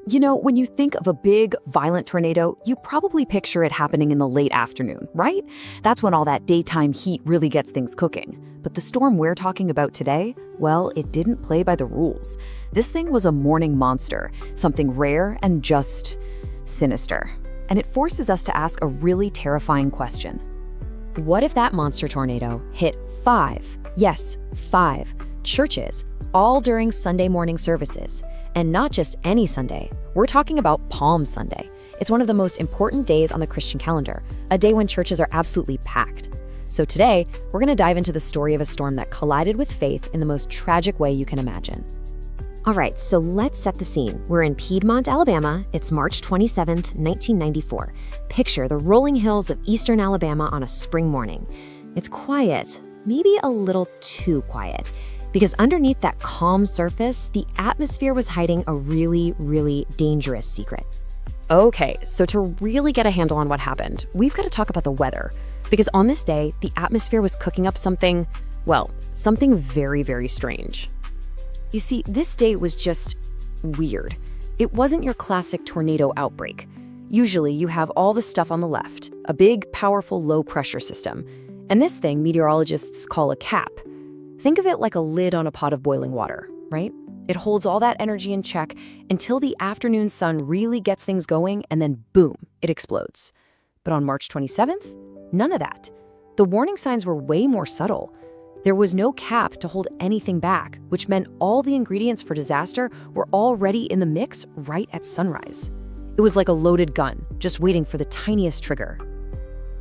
You know, when you think of a big, violent tornado, you probably picture it happening in the late afternoon, right? That's when all that daytime heat really gets things cooking. But the storm we're talking about today, well, it didn't play by the rules. This thing was a morning monster, something rare and just sinister. And it forces us to ask a really terrifying question. What if that monster tornado hit 5 churches, all during Sunday morning services? And not just any Sunday. We're talking about Palm Sunday. It's one of the most important days on the Christian calendar, a day when churches are absolutely packed. So today, we're going to dive into the story of a storm that collided with faith in the most tragic way you can imagine. All right, so let's set the scene. We're in Piedmont, Alabama. It's March 27th, 1994. Picture the rolling hills of eastern Alabama on a spring morning. It's quiet, maybe a little too quiet, because underneath that calm surface, the atmosphere was hiding a really, really dangerous secret. Okay, so to really get a handle on what happened, we've got to talk about the weather. Because on this day, the atmosphere was cooking up something, well, something very, very strange. You see, this day was just weird. It wasn't your classic tornado outbreak. Usually you have all the stuff on the left, a big, powerful low-pressure system. And this thing meteorologists call a cap. Think of it like a lid on a pot of boiling water, right? It holds all that energy in check until the afternoon sun really gets things going, and then boom, it explodes. But on March 27th, none of that. The warning signs were way more subtle. There was no cap to hold anything back, which meant all the ingredients for disaster were already in the mix right at sunrise. It was like a loaded gun, just waiting for the tiniest trigger.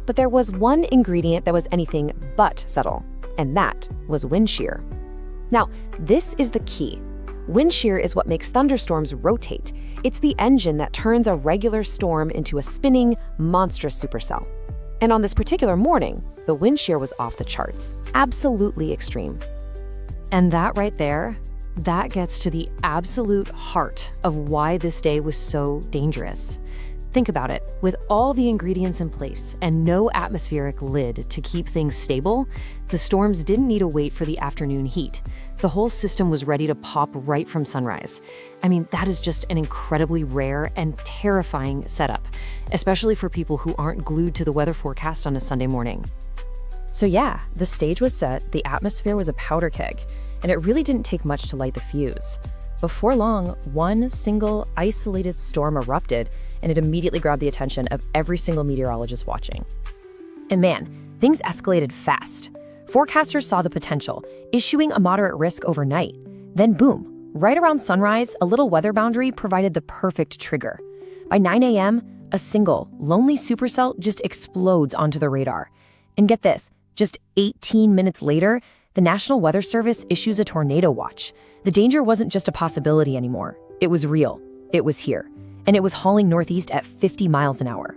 But there was one ingredient that was anything but subtle, and that was wind shear. Now, this is the key. Wind shear is what makes thunderstorms rotate. It's the engine that turns a regular storm into a spinning, monstrous supercell. And on this particular morning, the wind shear was off the charts, absolutely extreme. And that right there, that gets to the absolute heart of why this day was so dangerous. Think about it. With all the ingredients in place and no atmospheric lid to keep things stable, the storms didn't need to wait for the afternoon heat. The whole system was ready to pop right from sunrise. I mean, that is just an incredibly rare and terrifying setup, especially for people who aren't glued to the weather forecast on a Sunday morning. So yeah, the stage was set, the atmosphere was a powder keg, and it really didn't take much to light the fuse. Before long, one single isolated storm erupted, and it immediately grabbed the attention of every single meteorologist watching. And man, things escalated fast. Forecasters saw the potential, issuing a moderate risk overnight. Then boom, right around sunrise, a little weather boundary provided the perfect trigger. By 9 a.m., a single, lonely supercell just explodes onto the radar. And get this, just 18 minutes later, the National Weather Service issues a tornado watch. The danger wasn't just a possibility anymore. It was real. It was here. And it was hauling northeast at 50 miles an hour.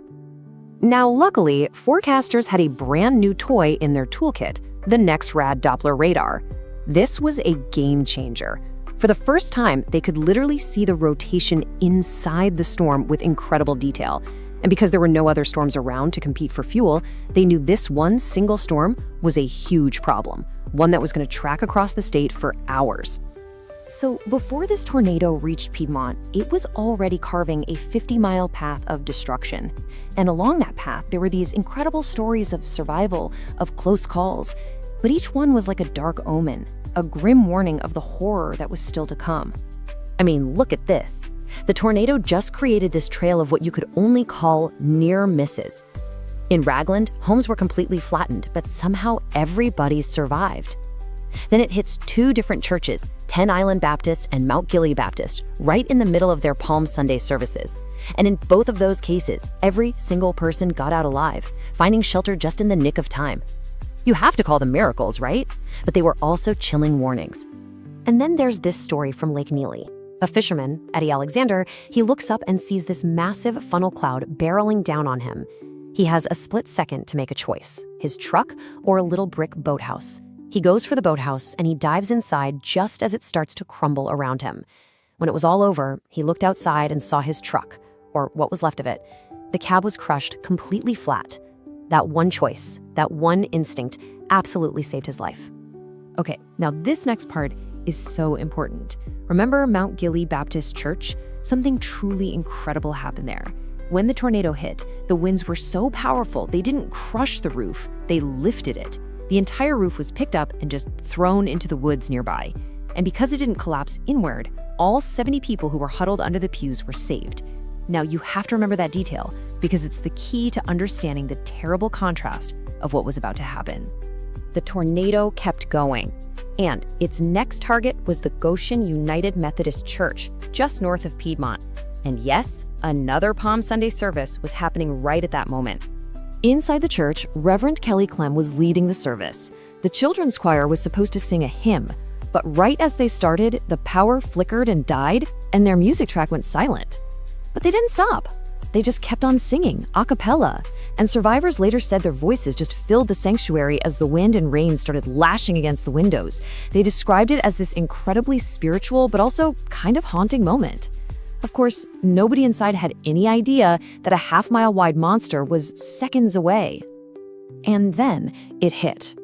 Now, luckily, forecasters had a brand new toy in their toolkit, the NexRad Doppler radar. This was a game changer. For the first time, they could literally see the rotation inside the storm with incredible detail. And because there were no other storms around to compete for fuel, they knew this one single storm was a huge problem, one that was going to track across the state for hours. So before this tornado reached Piedmont, it was already carving a 50-mile path of destruction. And along that path, there were these incredible stories of survival, of close calls. But each one was like a dark omen, a grim warning of the horror that was still to come. I mean, look at this. The tornado just created this trail of what you could only call near misses. In Ragland, homes were completely flattened, but somehow everybody survived. Then it hits two different churches, Ten Island Baptist and Mount Gilead Baptist, right in the middle of their Palm Sunday services. And in both of those cases, every single person got out alive, finding shelter just in the nick of time. You have to call them miracles, right? But they were also chilling warnings. And then there's this story from Lake Neely. A fisherman, Eddie Alexander, he looks up and sees this massive funnel cloud barreling down on him. He has a split second to make a choice, his truck or a little brick boathouse. He goes for the boathouse and he dives inside just as it starts to crumble around him. When it was all over, he looked outside and saw his truck, or what was left of it. The cab was crushed completely flat. That one choice, that one instinct, absolutely saved his life. Okay, now this next part is so important. Remember Mount Gilead Baptist Church? Something truly incredible happened there. When the tornado hit, the winds were so powerful they didn't crush the roof, they lifted it. The entire roof was picked up and just thrown into the woods nearby. And because it didn't collapse inward, all 70 people who were huddled under the pews were saved. Now you have to remember that detail because it's the key to understanding the terrible contrast of what was about to happen. The tornado kept going, and its next target was the Goshen United Methodist Church, just north of Piedmont. And yes, another Palm Sunday service was happening right at that moment. Inside the church, Reverend Kelly Clem was leading the service. The children's choir was supposed to sing a hymn, but right as they started, the power flickered and died, and their music track went silent. But they didn't stop. They just kept on singing, a cappella, and survivors later said their voices just filled the sanctuary as the wind and rain started lashing against the windows. They described it as this incredibly spiritual but also kind of haunting moment. Of course, nobody inside had any idea that a half-mile-wide monster was seconds away. And then it hit.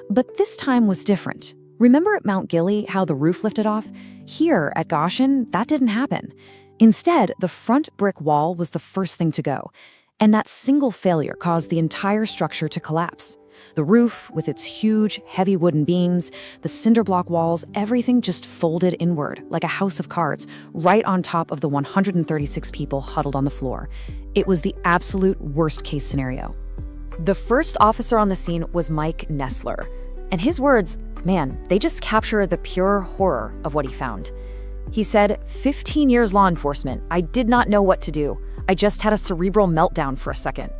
But this time was different. Remember at Mount Gilly how the roof lifted off? Here at Goshen, that didn't happen. Instead, the front brick wall was the first thing to go. And that single failure caused the entire structure to collapse. The roof, with its huge, heavy wooden beams, the cinder block walls, everything just folded inward, like a house of cards, right on top of the 136 people huddled on the floor. It was the absolute worst-case scenario. The first officer on the scene was Mike Nessler. And his words, man, they just capture the pure horror of what he found. He said, 15 years law enforcement, I did not know what to do. I just had a cerebral meltdown for a second.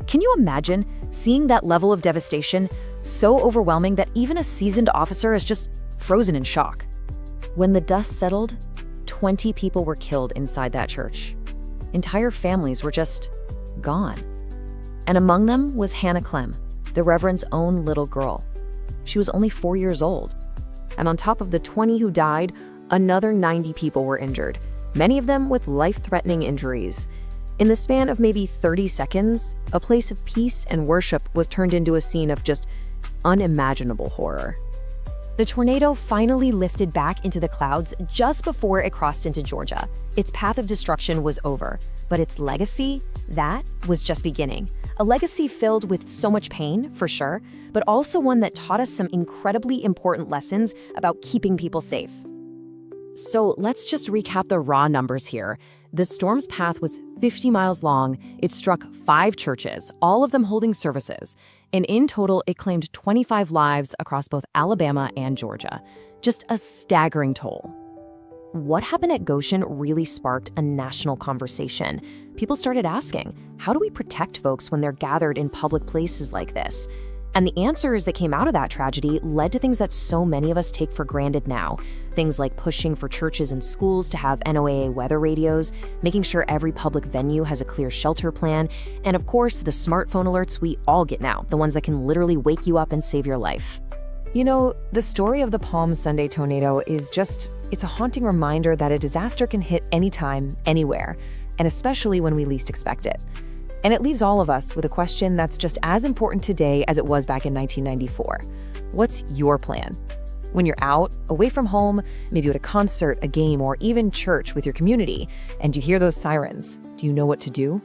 Can you imagine seeing that level of devastation, so overwhelming that even a seasoned officer is just frozen in shock? When the dust settled, 20 people were killed inside that church. Entire families were just gone. And among them was Hannah Clem, the Reverend's own little girl. She was only 4 years old. And on top of the 20 who died, another 90 people were injured, many of them with life-threatening injuries. In the span of maybe 30 seconds, a place of peace and worship was turned into a scene of just unimaginable horror. The tornado finally lifted back into the clouds just before it crossed into Georgia. Its path of destruction was over, but its legacy, that was just beginning. A legacy filled with so much pain, for sure, but also one that taught us some incredibly important lessons about keeping people safe. So let's just recap the raw numbers here. The storm's path was 50 miles long. It struck 5 churches, all of them holding services. And in total, it claimed 25 lives across both Alabama and Georgia. Just a staggering toll. What happened at Goshen really sparked a national conversation. People started asking, how do we protect folks when they're gathered in public places like this? And the answers that came out of that tragedy led to things that so many of us take for granted now. Things like pushing for churches and schools to have NOAA weather radios, making sure every public venue has a clear shelter plan, and of course, the smartphone alerts we all get now, the ones that can literally wake you up and save your life. You know, the story of the Palm Sunday tornado is it's a haunting reminder that a disaster can hit anytime, anywhere, and especially when we least expect it. And it leaves all of us with a question that's just as important today as it was back in 1994. What's your plan? When you're out, away from home, maybe at a concert, a game, or even church with your community, and you hear those sirens, do you know what to do?